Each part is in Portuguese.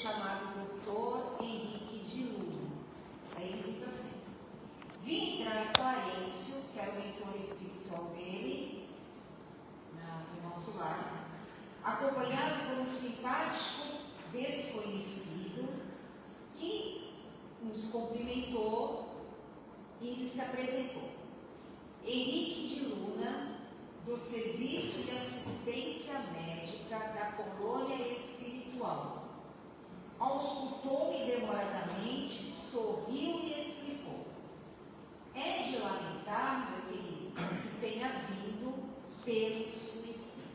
chamado Dr. Henrique de Luna. Aí ele diz assim: vi entrar Clarencio, que era o mentor espiritual dele, no nosso lar, acompanhado por um simpático desconhecido que nos cumprimentou e se apresentou. Henrique de Luna, do Serviço de Assistência Médica da Colônia Espiritual. Auscultou-me demoradamente, sorriu e explicou: é de lamentar, meu querido, que tenha vindo pelo suicídio.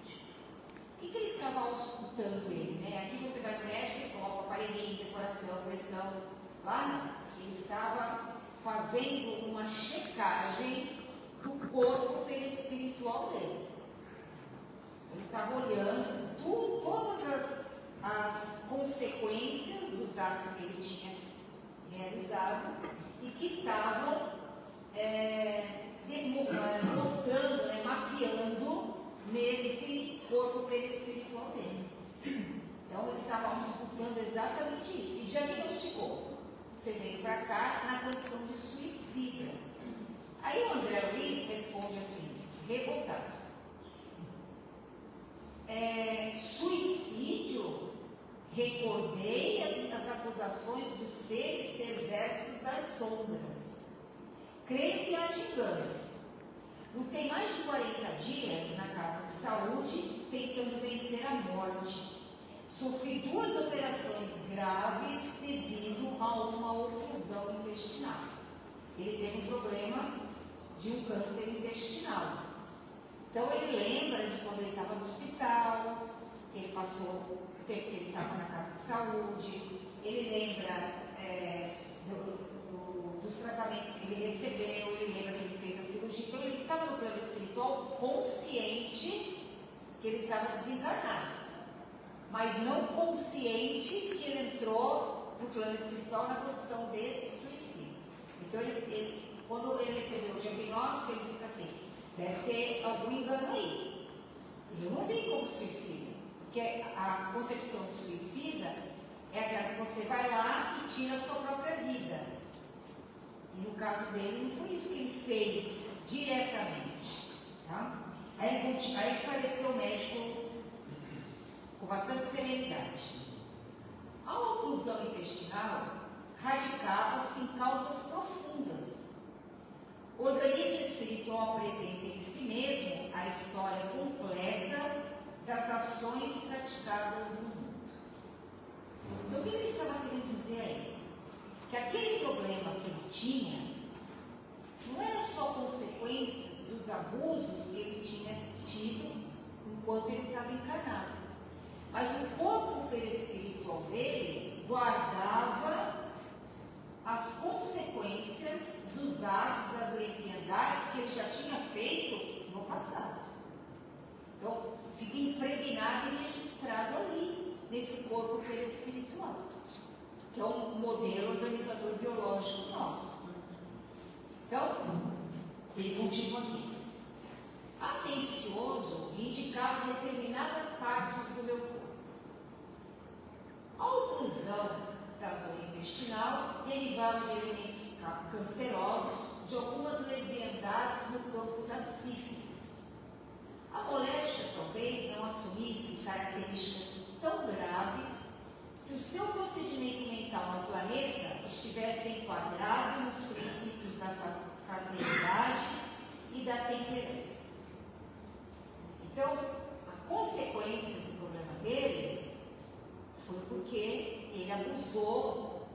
O que ele estava auscultando ele, né? Aqui você vai no médico e coloca o aparelhinho, decoração, pressão. Lá não. Ele estava fazendo uma checagem do corpo perispiritual dele. Ele estava olhando todas as consequências dos atos que ele tinha realizado e que estavam mostrando, mapeando nesse corpo perispiritual dele. Então ele estava escutando exatamente isso e diagnosticou: você veio para cá na condição de suicida. Aí o André Luiz responde assim, revoltado: suicídio? Recordei as acusações dos seres perversos das sombras. Creio que há de engano. Lutei mais de 40 dias na casa de saúde, tentando vencer a morte. Sofri 2 operações graves devido a uma oclusão intestinal. Ele teve um problema de um câncer intestinal. Então ele lembra de quando ele estava no hospital, que ele passou o tempo que ele estava na casa de saúde, ele lembra dos tratamentos que ele recebeu, ele lembra que ele fez a cirurgia. Então ele estava no plano espiritual consciente que ele estava desencarnado, mas não consciente que ele entrou no plano espiritual na condição de suicídio. Então quando ele recebeu o diagnóstico, ele disse assim: deve ter algum engano aí. Eu não vi como suicida, porque a concepção de suicida é aquela que você vai lá e tira a sua própria vida. E no caso dele, não foi isso que ele fez diretamente. Tá? Aí esclareceu o médico com bastante serenidade. A oclusão intestinal radicava-se em causas profundas. O organismo espiritual apresenta em si mesmo a história completa das ações praticadas no mundo. Então, o que ele estava querendo dizer aí? Que aquele problema que ele tinha não era só consequência dos abusos que ele tinha tido enquanto ele estava encarnado, mas o corpo perispiritual dele guardava as consequências dos atos, das leviandades que ele já tinha feito no passado. Então, fica impregnado e registrado ali, nesse corpo perispiritual, que é um modelo organizador biológico nosso. Então, ele continua aqui: atencioso indicava determinadas partes do meu corpo. A oclusão da zona intestinal derivava de elementos cancerosos de algumas leviandades no campo da sífilis. A moléstia talvez não assumisse características tão graves se o seu procedimento mental no planeta estivesse enquadrado nos princípios da fraternidade e da temperança. Então, a consequência do problema dele foi porque ele abusou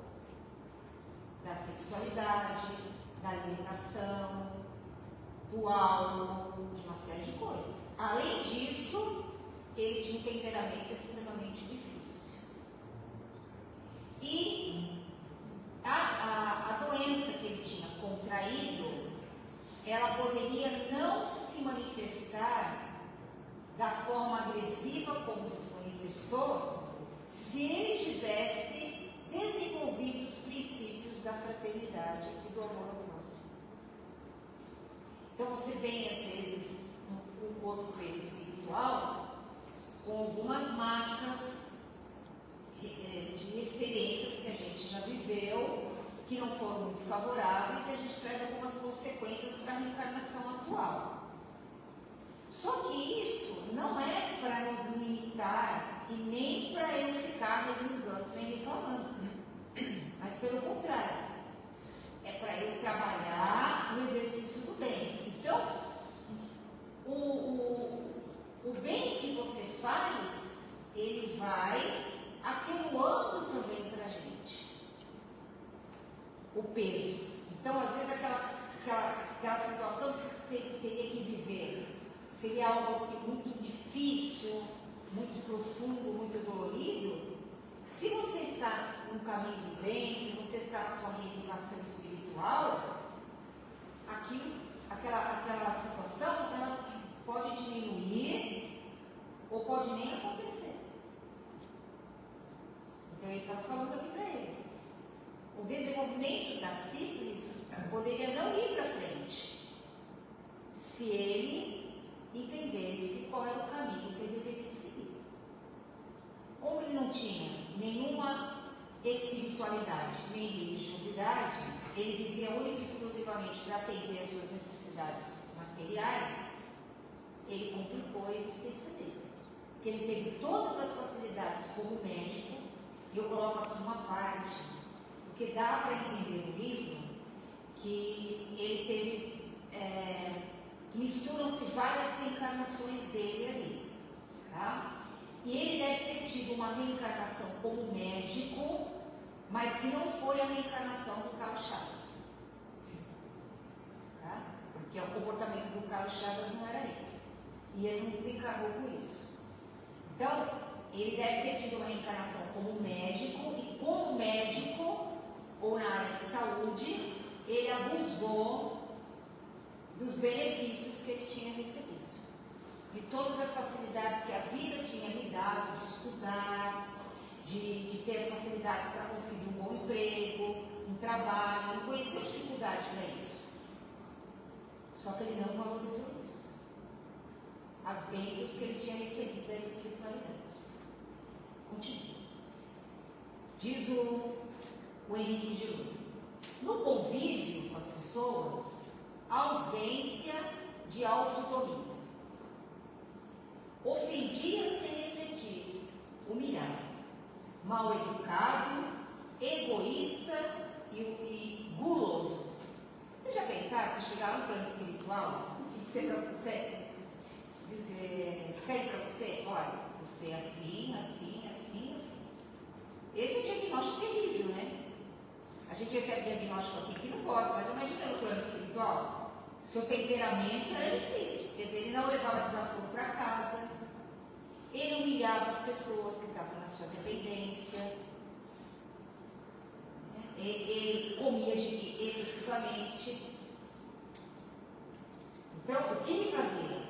da sexualidade, da alimentação, do álcool, de uma série de coisas. Além disso, ele tinha um temperamento extremamente difícil. E a doença que ele tinha contraído, ela poderia não se manifestar da forma agressiva como se manifestou se ele tivesse desenvolvido os princípios da fraternidade e do amor ao próximo. Então você vem às vezes no corpo espiritual com algumas marcas de que não foram muito favoráveis, e a gente traz algumas consequências para a reencarnação atual. Só que isso não é para nos limitar e nem para eu ficar resmungando nem reclamando, mas pelo contrário, é para eu trabalhar no exercício do bem. Então, o bem que você faz, ele vai atenuando também para a gente o peso. Então, às vezes, aquela situação que você teria que viver seria algo assim muito difícil, muito profundo, muito dolorido. Se você está no caminho do bem, se você está na sua reeducação espiritual, aquela situação ela pode diminuir ou pode nem acontecer. Então ele estava falando aqui para ele. O desenvolvimento da sífilis poderia não ir para frente se ele entendesse qual era o caminho que ele deveria seguir. Como ele não tinha nenhuma espiritualidade, nem religiosidade, ele vivia única e exclusivamente para atender às suas necessidades materiais, ele complicou a existência dele. Porque ele teve todas as facilidades como médico, e eu coloco aqui uma parte, porque dá para entender no livro que ele teve, misturam-se várias reencarnações dele ali, tá? E ele deve ter tido uma reencarnação como médico, mas que não foi a reencarnação do Carlos Chagas, tá? Porque o comportamento do Carlos Chagas não era esse, e ele não desencarnou com isso. Então, ele deve ter tido uma reencarnação como médico, e como médico, ou na área de saúde, ele abusou dos benefícios que ele tinha recebido, de todas as facilidades que a vida tinha me dado, de estudar, de ter as facilidades para conseguir um bom emprego, um trabalho. Não conheceu dificuldade para isso. Só que ele não valorizou isso. As bênçãos que ele tinha recebido da espiritualidade. Continua. Diz o Henrique de Lula. No convívio com as pessoas, ausência de autodomínio. Ofendia sem refletir, humilhado, mal educado, egoísta e guloso. Vocês já pensaram, se chegar no plano espiritual, disser para você, olha, você é assim, assim, assim, assim. Esse é um diagnóstico terrível, né? A gente recebe diagnóstico aqui que não gosta, mas imagina no plano espiritual. Seu temperamento era difícil, quer dizer, ele não levava desaforo para casa, ele humilhava as pessoas que estavam na sua dependência, ele comia excessivamente. Então, o que ele fazia?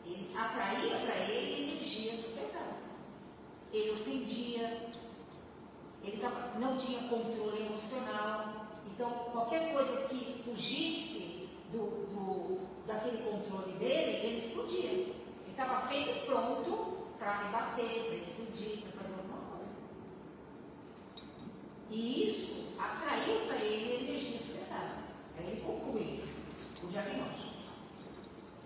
Ele atraía para ele energias pesadas, ele ofendia, ele não tinha controle emocional. Então, qualquer coisa que fugisse daquele controle dele, ele explodia. Ele estava sempre pronto para rebater, para explodir, para fazer alguma coisa. E isso atraiu para ele energias pesadas. Aí ele conclui o diagnóstico.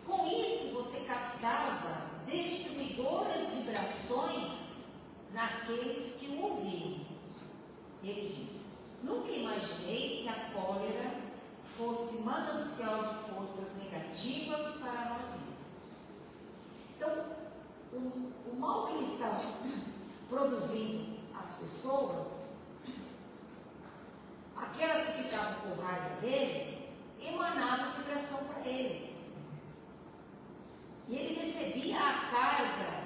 Com isso, você captava destruidoras vibrações naqueles que o ouviam. Ele diz: nunca imaginei que a cólera fosse manancial de forças negativas para nós mesmos. Então, o mal que ele estava produzindo às pessoas, aquelas que ficavam com raiva dele, emanavam vibração para ele. E ele recebia a carga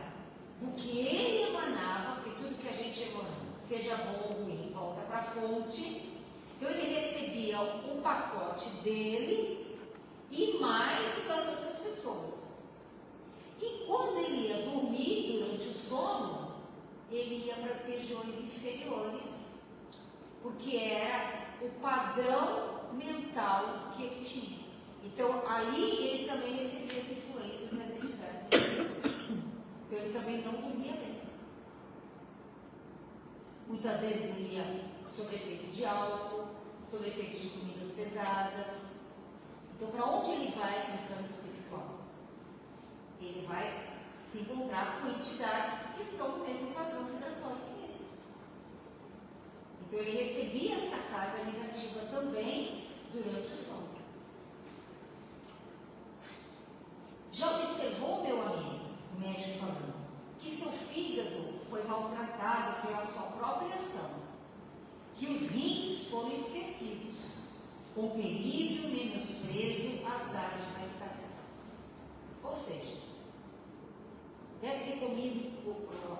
do que ele emanava, porque tudo que a gente emana, seja bom ou ruim, volta para a fonte. Então ele recebia o pacote dele e mais o das outras pessoas. E quando ele ia dormir durante o sono, ele ia para as regiões inferiores, porque era o padrão mental que ele tinha. Então ali ele também recebia as influências das entidades inferiores. Então ele também não dormia bem. Muitas vezes dormia sobre efeito de álcool, sobre efeito de comidas pesadas. Então, para onde ele vai no plano espiritual? Ele vai se encontrar com entidades que estão no mesmo padrão vibratório que ele. Então, ele recebia essa carga negativa também durante o sono. Já observou, meu amigo, o médico falando, que seu fígado foi maltratado pela sua própria ação, que os rins foram esquecidos, com terrível menosprezo às dádivas sagradas. Ou seja, deve ter comido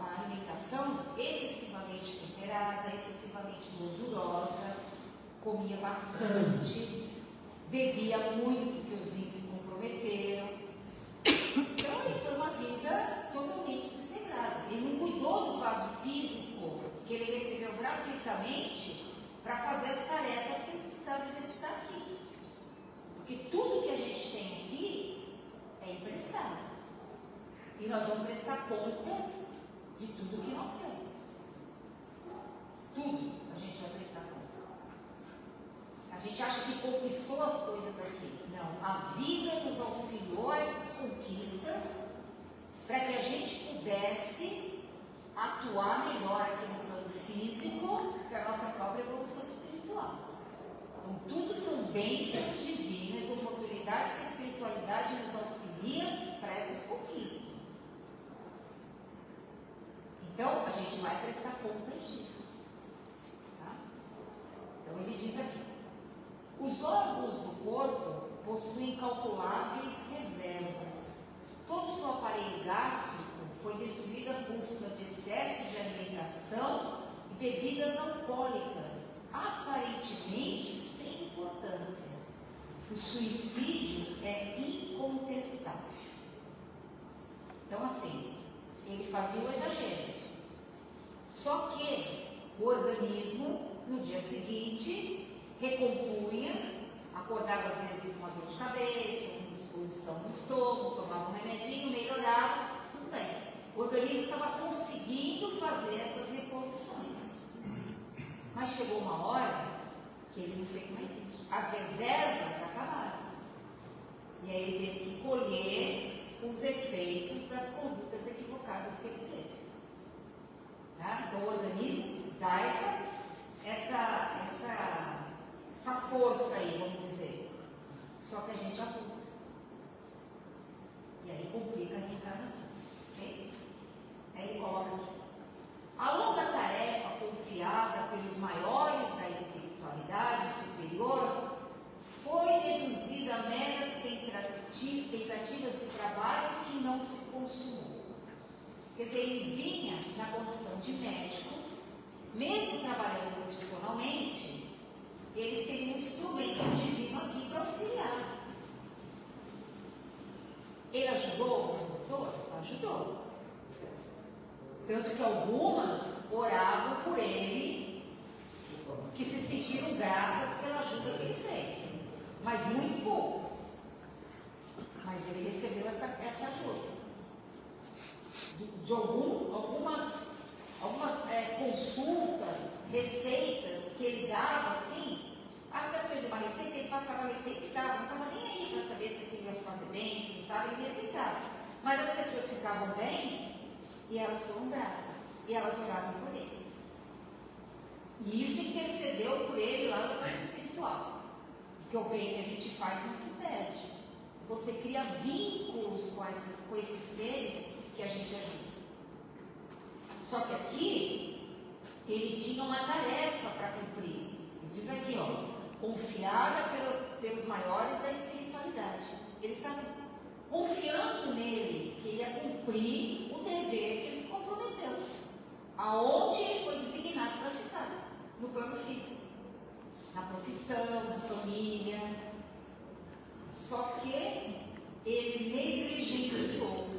a alimentação excessivamente temperada, excessivamente gordurosa, comia bastante, bebia muito porque os rins se comprometeram. Então ele foi uma vida totalmente desregrada. Ele não cuidou do vaso físico que ele recebeu gratuitamente para fazer as tarefas que ele precisava executar aqui. Porque tudo que a gente tem aqui é emprestado. E nós vamos prestar contas de tudo que nós temos. Tudo a gente vai prestar conta. A gente acha que conquistou as coisas aqui. Não, a vida nos auxiliou a essas conquistas para que a gente pudesse atuar melhor aqui no plano físico para a nossa própria evolução espiritual. Então, tudo são bênçãos divinas, oportunidades que a espiritualidade nos auxilia para essas conquistas. Então, a gente vai prestar contas disso. Tá? Então, ele diz aqui: os órgãos do corpo possuem incalculáveis reservas. Todo o seu aparelho gástrico foi destruído à custa de excesso de alimentação e bebidas alcoólicas, aparentemente sem importância. O suicídio é incontestável. Então, assim, ele fazia o exagero. Só que o organismo, no dia seguinte, recompunha, acordava às vezes com uma dor de cabeça, com disposição no estômago, tomava um remedinho, melhorava, tudo bem. O organismo estava conseguindo fazer essas reposições. Mas chegou uma hora que ele não fez mais isso. As reservas acabaram. E aí ele teve que colher os efeitos das condutas equivocadas que ele teve. Tá? Então o organismo dá essa força aí, vamos dizer. Só que a gente abusa. E aí complica a reencarnação. Okay? Aí ele coloca aqui: a longa tarefa confiada pelos maiores da espiritualidade superior foi reduzida a meras tentativas de trabalho que não se consumou. Quer dizer, ele vinha na condição de médico, mesmo trabalhando profissionalmente, ele seria um instrumento divino aqui para auxiliar. Ele ajudou algumas pessoas? Ajudou. Tanto que algumas oravam por ele, que se sentiram gratas pela ajuda que ele fez. Mas muito poucas. Mas ele recebeu essa ajuda. De algumas consultas, receitas que ele dava assim. Se você precisa de uma receita, ele passava a receita e dava. Não estava nem aí para saber se ele ia fazer bem, se não estava, ele receitava. Mas as pessoas ficavam bem e elas foram gratas. E elas oravam por ele. E isso intercedeu por ele lá no plano espiritual. Porque o bem que a gente faz não se perde. Você cria vínculos com esses seres que a gente ajuda. Só que aqui, ele tinha uma tarefa para cumprir. Ele diz aqui, confiada pelos maiores da espiritualidade. Ele estava confiando nele, que ele ia cumprir o dever que ele se comprometeu. Aonde ele foi designado para ficar? No plano físico. Na profissão, na família. Só que ele negligenciou.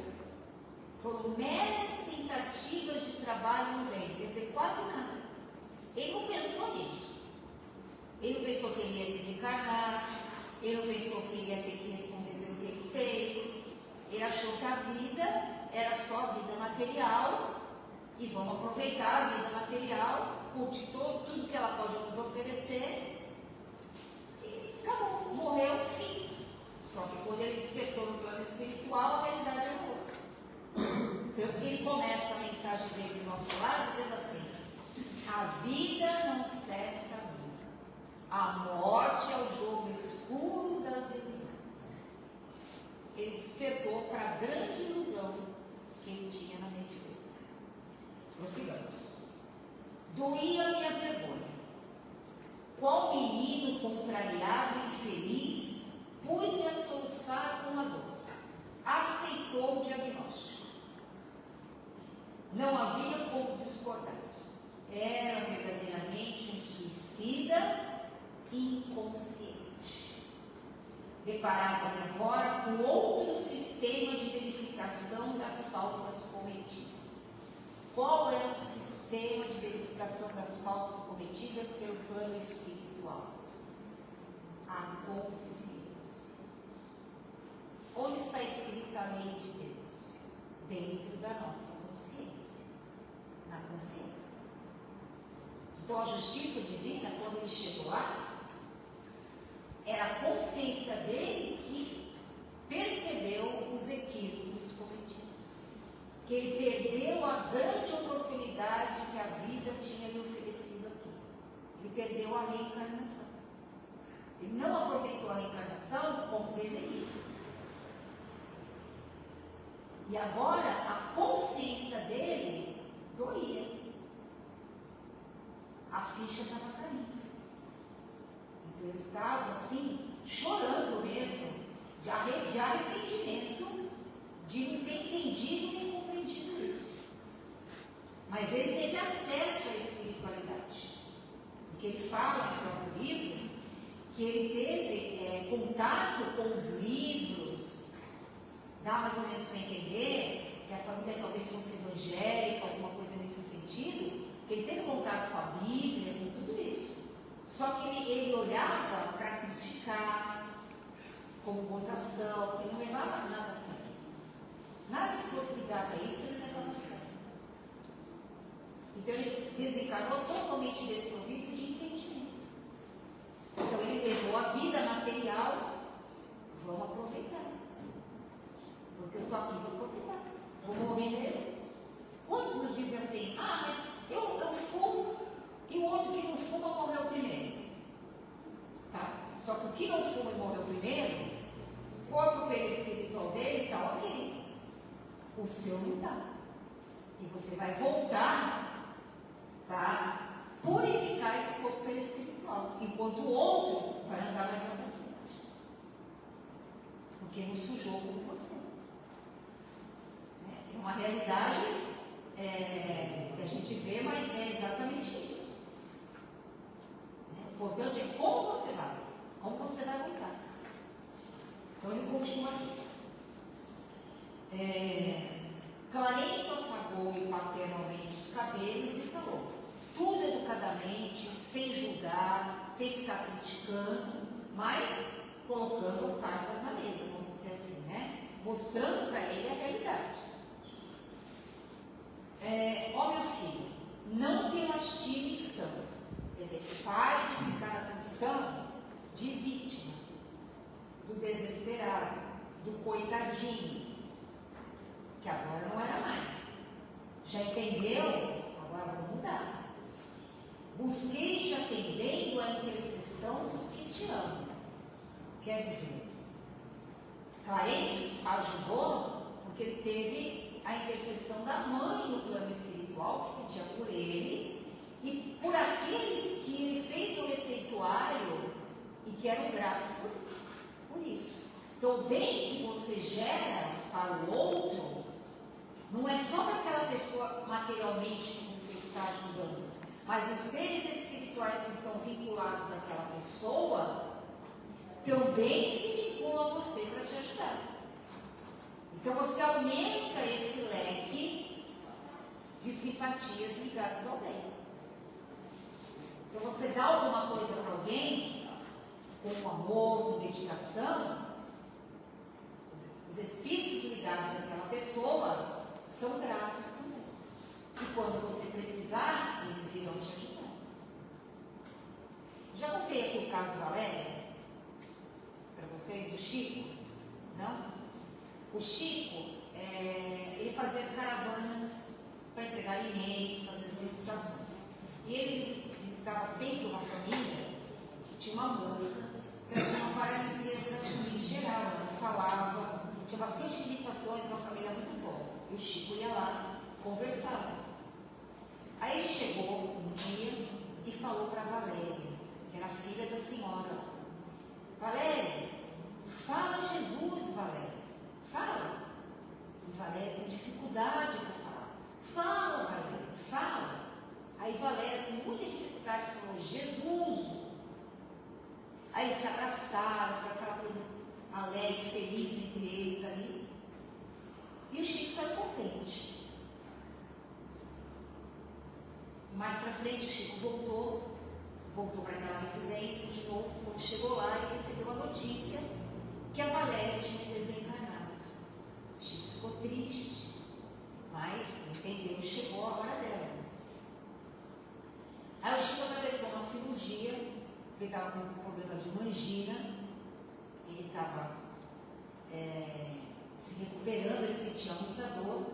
Foram meras tentativas de trabalho no bem, quer dizer, quase nada. Ele não pensou nisso. Ele não pensou que ele ia desencarnar, ele não pensou que ele ia ter que responder pelo que ele fez. Ele achou que a vida era só a vida material, e vamos aproveitar a vida material, curtir tudo que ela pode nos oferecer, e acabou, morreu, fim. Só que quando ele despertou no plano espiritual, a realidade é outra. Tanto que ele começa a mensagem dele do nosso lado dizendo assim: a vida não cessa nunca, a morte é o jogo escuro das ilusões. Ele despertou para a grande ilusão que ele tinha na mente dele. Prossigamos. Doía-me a vergonha. Qual menino contrariado e infeliz pus-me a soluçar com a dor. Aceitou o diagnóstico. Não havia como discordar. Era verdadeiramente um suicida inconsciente. Deparava-me agora com outro sistema de verificação das faltas cometidas. Qual é o sistema de verificação das faltas cometidas pelo plano espiritual? A consciência. Onde está escrita a lei de Deus? Dentro da nossa consciência. Na consciência. Então a justiça divina, quando ele chegou lá, era a consciência dele que percebeu os equívocos cometidos. Que ele perdeu a grande oportunidade que a vida tinha lhe oferecido aqui. Ele perdeu a reencarnação. Ele não aproveitou a reencarnação como deveria. E agora a consciência dele doía. A ficha estava caindo. Então ele estava assim, chorando mesmo, de arrependimento, de não ter entendido nem compreendido isso. Mas ele teve acesso à espiritualidade. Porque ele fala no próprio livro que ele teve contato com os livros, dá mais ou menos para entender, que a família talvez fosse evangélica, alguma coisa nesse sentido, que ele teve contato com a Bíblia, com tudo isso. Só que ele olhava para criticar, como gozação, ele não levava nada a sério. Nada que fosse ligado a isso ele levava a sério. Então ele desencarnou totalmente desprovido de entendimento. Então ele levou a vida material, vamos aproveitar. Porque eu estou aqui para aproveitar. Vou morrer mesmo. Quantos nos dizem assim, mas eu fumo e o outro que não fuma morreu primeiro? Tá? Só que o que não fuma e morreu primeiro, o corpo perispiritual dele está ok. O seu não está. E você vai voltar para purificar esse corpo perispiritual. Enquanto o outro vai andar mais na frente. Porque não sujou como você. É uma realidade que a gente vê, mas é exatamente isso. O importante é como você vai voltar. Então ele continua aqui. Clarence afagou-lhe paternalmente os cabelos e falou, tudo educadamente, sem julgar, sem ficar criticando, mas colocando as cartas na mesa, vamos dizer assim, né? Mostrando para ele a realidade. Ó meu filho, não te lastimes tanto. Quer dizer, pare de ficar na condição de vítima, do desesperado, do coitadinho, que agora não era mais. Já entendeu? Agora vamos mudar. Busquei-te atendendo a intercessão dos que te amam. Quer dizer, Clarence ajudou porque ele teve a intercessão da mãe no plano espiritual, que pedia por ele, e por aqueles que ele fez o receituário e que eram gratos por isso. Então, o bem que você gera para o outro, não é só para aquela pessoa materialmente que você está ajudando, mas os seres espirituais que estão vinculados àquela pessoa também se vinculam a você para te ajudar. Então você aumenta esse leque de simpatias ligadas ao bem. Então você dá alguma coisa para alguém, com amor, com dedicação, os espíritos ligados àquela pessoa são gratos também. E quando O Chico, ele fazia as caravanas para entregar alimentos, fazer as visitações. E ele visitava sempre uma família que tinha uma moça que tinha uma paralisia praticamente geral, ela não falava, tinha bastante limitações, uma família muito boa. E o Chico ia lá, conversava. Aí ele chegou um dia e falou para a Valéria, que era filha da senhora: Valéria, fala Jesus, Valéria, fala. E Valéria com dificuldade para falar. Fala, Valéria, fala. Aí Valéria com muita dificuldade falou: Jesus. Aí eles se abraçaram, foi aquela coisa alegre, feliz entre eles ali. E o Chico saiu contente. Mais pra frente, o Chico voltou para aquela residência de novo. Quando chegou lá, ele recebeu a notícia que a Valéria tinha desencarnado. O Chico ficou triste, mas entendeu, chegou a hora dela. Aí o Chico atravessou uma cirurgia, ele estava com um problema de mangina, ele estava se recuperando, ele sentia muita dor,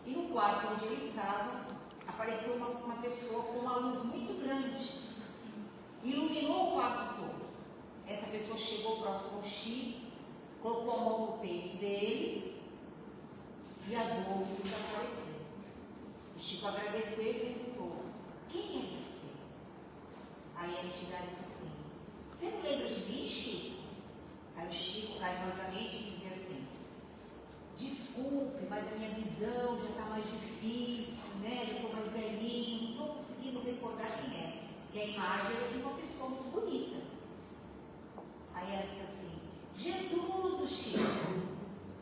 e no quarto onde ele estava, apareceu uma pessoa com uma luz muito grande, iluminou o quarto todo. Essa pessoa chegou próximo ao Chico, colocou a mão no peito dele e a dor desapareceu. O Chico agradeceu e perguntou: quem é você? Aí a entidade disse assim: você não lembra de mim, Chico? Aí o Chico carinhosamente dizia assim: desculpe, mas a minha visão já está mais difícil, né? Já estou mais velhinho, não estou conseguindo recordar quem é. Que a imagem era de uma pessoa muito bonita. Aí ela disse assim: Jesus, o Chico.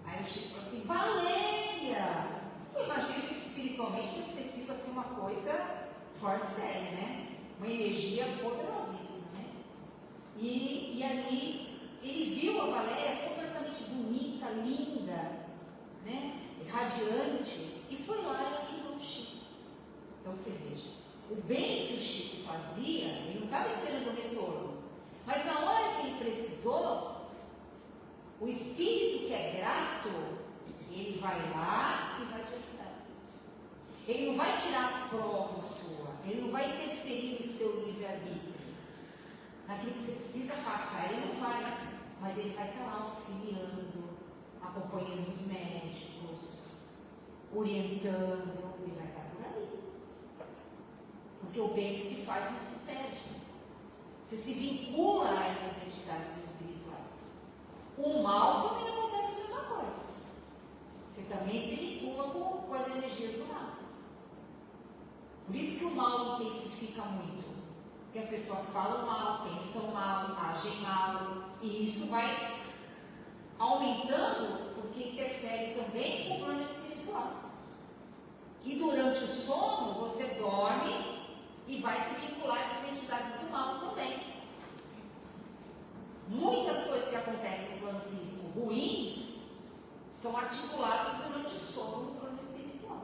Aí o Chico falou assim: Valéria. Eu imagino que isso espiritualmente deve ter sido assim uma coisa fora de série, né? Uma energia poderosíssima, né? E ali ele viu a Valéria completamente bonita, linda, né? Radiante, e foi lá e ajudou o Chico. Então você veja, o bem que o Chico fazia, ele não estava esperando o retorno, mas na hora que ele precisou, o espírito que é grato, ele vai lá e vai te ajudar. Ele não vai tirar a prova sua, ele não vai interferir no seu livre-arbítrio. Naquilo que você precisa passar, ele não vai, mas ele vai estar lá auxiliando, acompanhando os médicos, orientando, ele vai estar por ali. Porque o bem que se faz não se perde. Você se vincula a essas entidades espirituais. O mal também acontece a mesma coisa. Você também se vincula com as energias do mal. Por isso que o mal intensifica muito. Porque as pessoas falam mal, pensam mal, agem mal, e isso vai aumentando, porque interfere também com o plano espiritual. E durante o sono, você dorme e vai se vincular a essas entidades do mal também. Muitas coisas que acontecem no plano físico ruins são articuladas durante o sono no plano espiritual.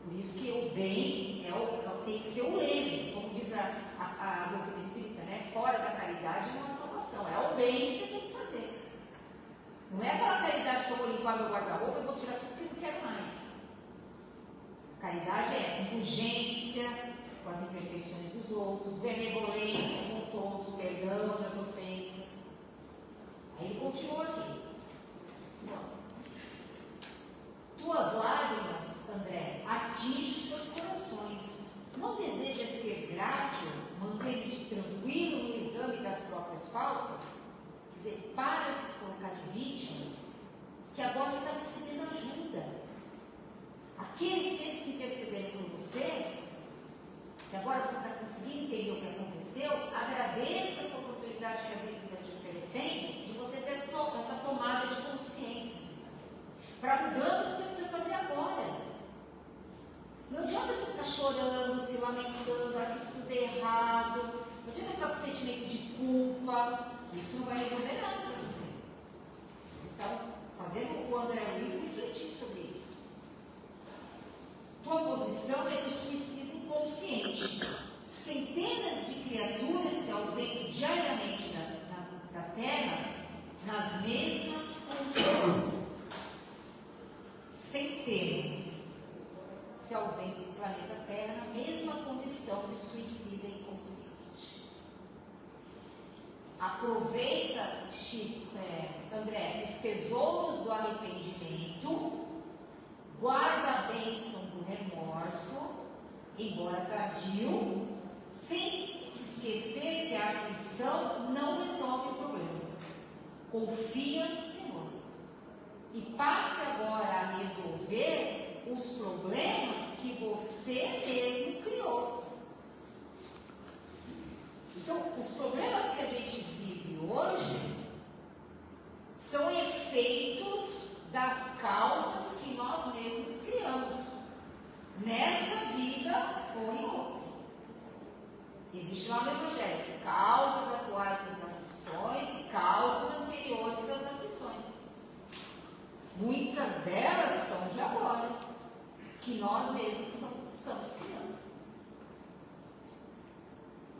Por isso que o bem tem que ser o leme, como diz a doutrina espírita, né? Fora da caridade não há salvação, é o bem que você tem que fazer. Não é aquela caridade que eu vou limpar meu guarda-roupa e vou tirar tudo que eu não quero mais. Caridade é indulgência com as imperfeições dos outros, benevolência com todos, perdão das ofensas. Aí ele continua aqui. Tuas lágrimas, André, atingem seus corações. Não desejas ser grato, mantendo-te tranquilo no exame das próprias faltas? Quer dizer, para de se colocar de vítima, que agora você está recebendo ajuda. Aqueles seres que intercederam por você, que agora você está conseguindo entender o que aconteceu, agradeça essa oportunidade que a vida está te oferecendo, de você ter essa tomada de consciência. Para a mudança que você precisa fazer agora. Não adianta você ficar chorando, se lamentando, fiz tudo errado. Não adianta ficar com sentimento de culpa. Isso não vai resolver nada para você. Eles estão fazendo o André Luiz refletir sobre isso. Tua posição é do suicídio inconsciente. Centenas de criaturas se ausentam diariamente da Terra nas nas mesmas condições, centenas, se ausentam do planeta Terra na mesma condição de suicida inconsciente. Aproveita, André, os tesouros do arrependimento, guarda a bênção do remorso, embora tardio, sem esquecer que a aflição não resolve problemas. Confia no Senhor e passe agora a resolver os problemas que você mesmo criou. Então, os problemas que a gente vive hoje são efeitos das causas que nós mesmos criamos, nesta vida ou em outras. Existe lá no Evangelho causas atuais das aflições e causas anteriores das aflições. Muitas delas são de agora, que nós mesmos estamos criando.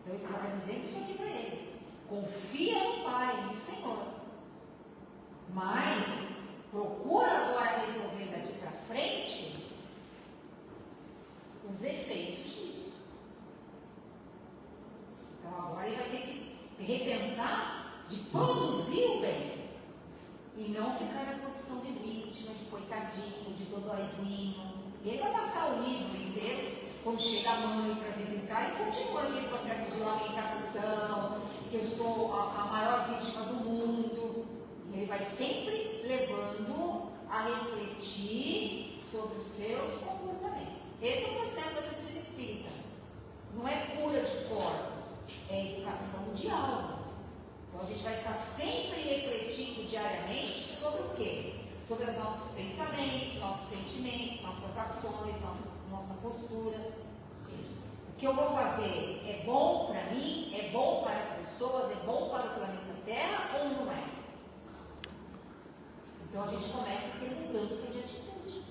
Então ele estava dizendo isso aqui para ele: confia no Pai, no Senhor, mas procura agora resolver daqui para frente os efeitos disso. Então agora ele vai ter que repensar de produzir o bem e não ficar na condição de vítima, de coitadinho, de dodóizinho. E ele vai passar o livro inteiro, quando chega a mãe para visitar, e continua aquele processo de lamentação, que eu sou a maior vítima do mundo. E ele vai sempre levando a refletir sobre os seus comportamentos. Esse é o processo da doutrina espírita. Não é cura de corpos, é educação de almas. Então a gente vai ficar sempre refletindo diariamente sobre o quê? Sobre os nossos pensamentos, nossos sentimentos, nossas ações, nossa postura. O que eu vou fazer é bom para mim, é bom para as pessoas, é bom para o planeta Terra ou não é? Então a gente começa a ter mudança de atitude.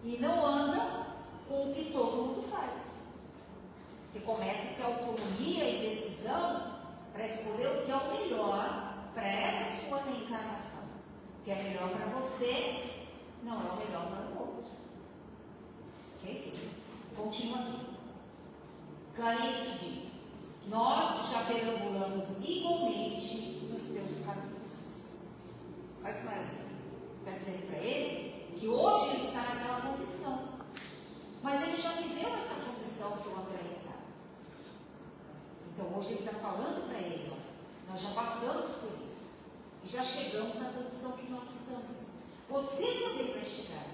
E não anda com o que todo mundo faz. Você começa a ter autonomia e decisão para escolher o que é o melhor para essa sua reencarnação. O que é melhor para você não é o melhor para o outro. Ok? Continua aqui. Clarice diz: nós já perambulamos igualmente nos teus caminhos. Olha que maravilha. Está dizendo para ele que hoje ele está naquela condição, mas ele já viveu essa condição que o André está. Então hoje ele está falando para ele: ó, nós já passamos por isso e já chegamos na condição que nós estamos. Você também vai chegar.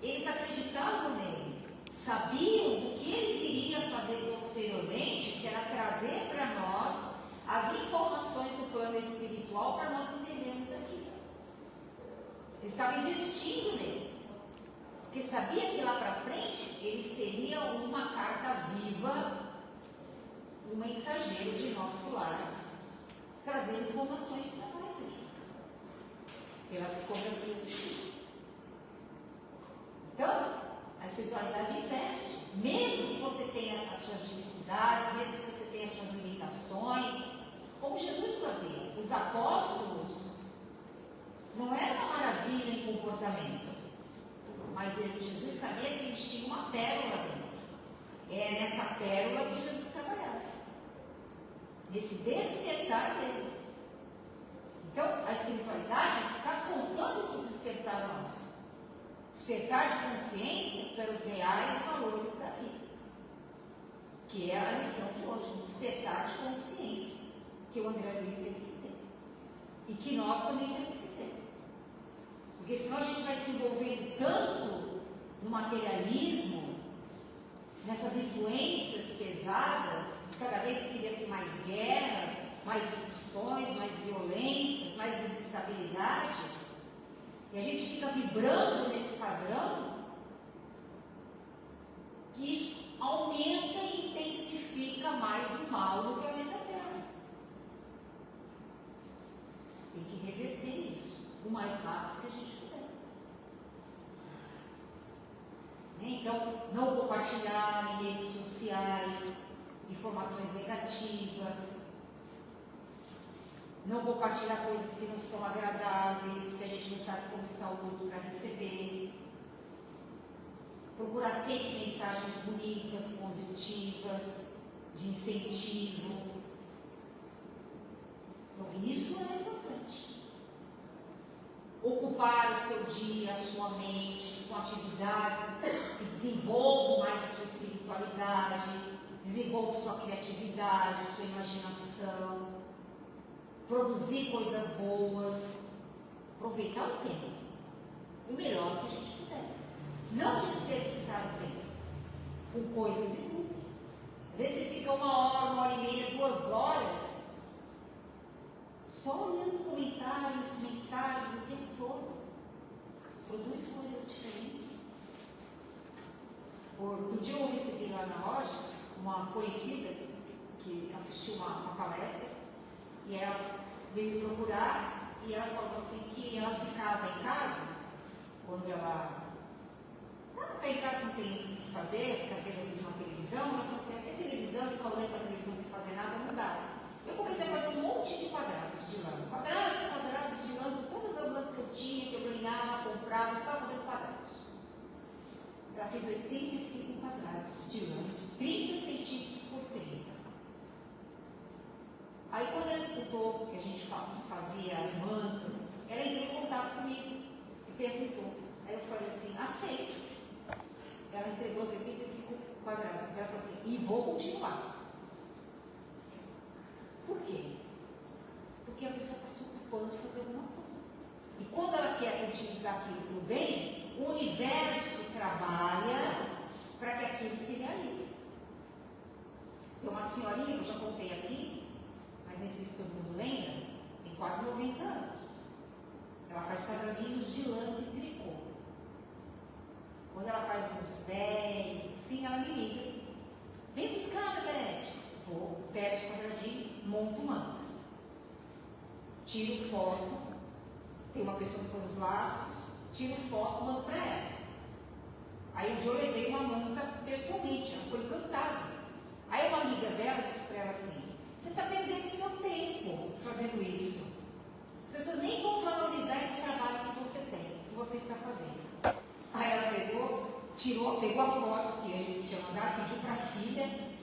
Eles acreditavam nele, sabiam do que ele viria fazer posteriormente, que era trazer para nós as informações do plano espiritual para nós entendermos aqui. Eles estavam investindo nele, porque sabia que lá para frente ele seria uma carta viva, um mensageiro de nosso lar, trazendo informações para nós aqui, pela psicografia do Chico. Então, a espiritualidade investe, mesmo que você tenha as suas dificuldades, mesmo que você tenha as suas limitações, como Jesus fazia. Os apóstolos não era uma maravilha em comportamento, mas Jesus sabia que eles tinham uma pérola dentro. É nessa pérola que Jesus trabalhava, nesse despertar deles. Então, a espiritualidade está contando com o despertar nosso. Despertar de consciência pelos reais valores da vida, que é a lição de hoje, um despertar de consciência que o André Luiz teve que ter e que nós também temos que ter, porque senão a gente vai se envolvendo tanto no materialismo, nessas influências pesadas, cada vez cria-se mais guerras, mais discussões, mais violências, mais desestabilidade. E a gente fica vibrando nesse padrão, que isso aumenta e intensifica mais o mal no planeta Terra. Tem que reverter isso o mais rápido que a gente puder. Então, não compartilhar em redes sociais informações negativas. Não compartilhar coisas que não são agradáveis, que a gente não sabe como está o outro para receber. Procurar sempre mensagens bonitas, positivas, de incentivo. Então, isso é importante. Ocupar o seu dia, a sua mente, com atividades que desenvolvam mais a sua espiritualidade, desenvolvam sua criatividade, sua imaginação, produzir coisas boas, aproveitar o tempo, o melhor que a gente puder. Não desperdiçar o tempo com coisas inúteis. Às vezes você fica 1 hora, 1h30, 2 horas, só olhando comentários, mensagens o tempo todo. Produz coisas diferentes. Outro dia eu recebi lá na loja uma conhecida que assistiu uma palestra e ela veio me procurar e ela falou assim que ela ficava em casa, quando ela está em casa, não tem o que fazer, fica vendo às vezes uma televisão, ela falou assim, até televisão, fica olhando para a televisão sem fazer nada, não dá. Eu comecei a fazer um monte de quadrados de lã, quadrados de lã, todas as lãs que eu tinha, que eu ganhava, comprava, eu ficava fazendo quadrados. Ela fez 85 quadrados de lã, de 30 centímetros por 30. Aí quando ela escutou que a gente fazia as mantas, ela entrou em contato comigo e perguntou. Aí eu falei assim, aceito. Ela entregou os 85 quadrados. Ela falou assim, e vou continuar. Por quê? Porque a pessoa está se ocupando de fazer alguma coisa. E quando ela quer utilizar aquilo para o bem, o universo trabalha para que aquilo se realize. Tem uma senhorinha, que eu já contei aqui, mas nem sei se todo mundo lembra, tem quase 90 anos. Ela faz quadradinhos de lã e tricô. Quando ela faz uns 10, assim, ela me liga. Vem buscar, Margarete. Vou, pego os quadradinhos, monto mantas. Tiro foto. Tem uma pessoa que põe os laços. Tiro foto, mando para ela. Aí um dia eu levei uma manta pessoalmente. Ela ficou encantada. Aí uma amiga dela disse para ela assim, você está perdendo seu tempo fazendo isso. As pessoas nem vão valorizar esse trabalho que você tem, que você está fazendo. Aí ela pegou a foto que a gente tinha mandado, pediu para a filha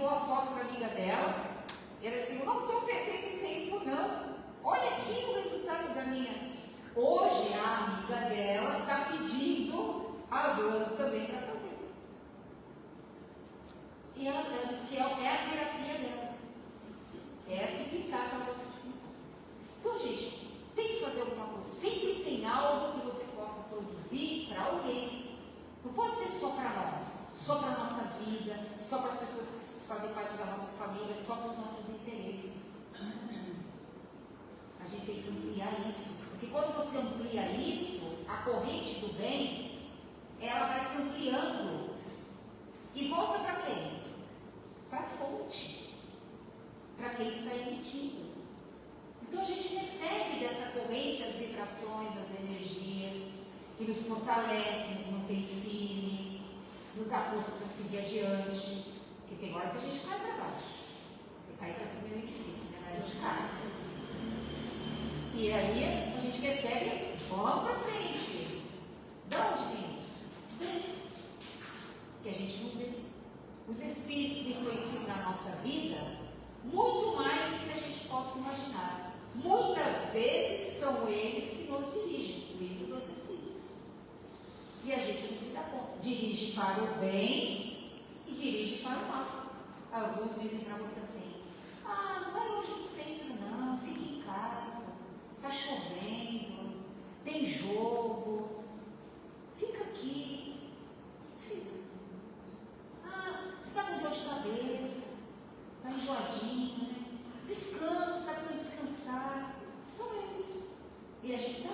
enviou a foto para a amiga dela, e ela disse, eu não estou perdendo tempo não, olha aqui o resultado da minha. Hoje a amiga dela está pedindo as lãs também para fazer. E ela disse que é a terapia dela. É se ficar para você. Então, gente, tem que fazer alguma coisa. Sempre tem algo que você possa produzir para alguém. Não pode ser só para nós, só para a nossa vida, só para as pessoas que fazem parte da nossa família, só para os nossos interesses. A gente tem que ampliar isso. Porque quando você amplia isso, a corrente do bem, ela vai se ampliando. E volta para quem? Para a fonte. Para quem está emitindo. Então a gente recebe dessa corrente as vibrações, as energias, que nos fortalecem, nos mantém firme, nos dá força para seguir adiante. Porque tem hora que a gente cai para baixo. Porque cair para cima é muito difícil, né? Mas a gente cai. E aí a gente recebe, vamos para frente. De onde vem isso? Deles. Que a gente não vê. Os espíritos influenciam na nossa vida muito mais do que a gente possa imaginar. Muitas vezes são eles que nos dirigem, o livro dos espíritos. E a gente não se dá conta. Dirige para o bem e dirige para o mal. Alguns dizem para você assim, não vai hoje no centro não, fica em casa, está chovendo, tem jogo, fica aqui. Você fica. Você está com dor de cabeça, está enjoadinho, né? Descansa, está precisando descansar. São eles. E a gente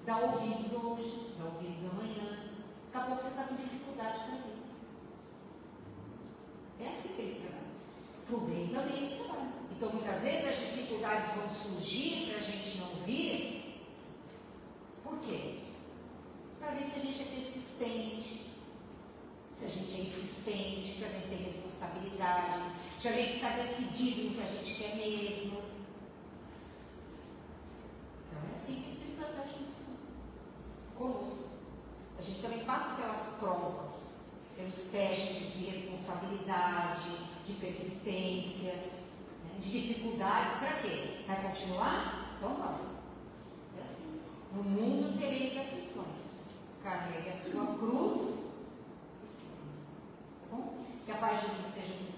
dá ouvidos hoje, dá ouvidos amanhã. Daqui a pouco você está com dificuldade para vir. É assim que eles trabalham. Para o bem também eles trabalham. Então muitas vezes as dificuldades vão surgir para a gente não vir. Por quê? Para ver se a gente é persistente, se a gente é insistente, se a gente tem responsabilidade, se a gente está decidido no que a gente quer mesmo. conosco. A gente também passa pelas provas, pelos testes de responsabilidade, de persistência, né, de dificuldades. Para quê? Vai continuar? Então não. É assim. No mundo tereis aflições. Carregue a sua cruz. Tá bom? Que a paz de Jesus esteja com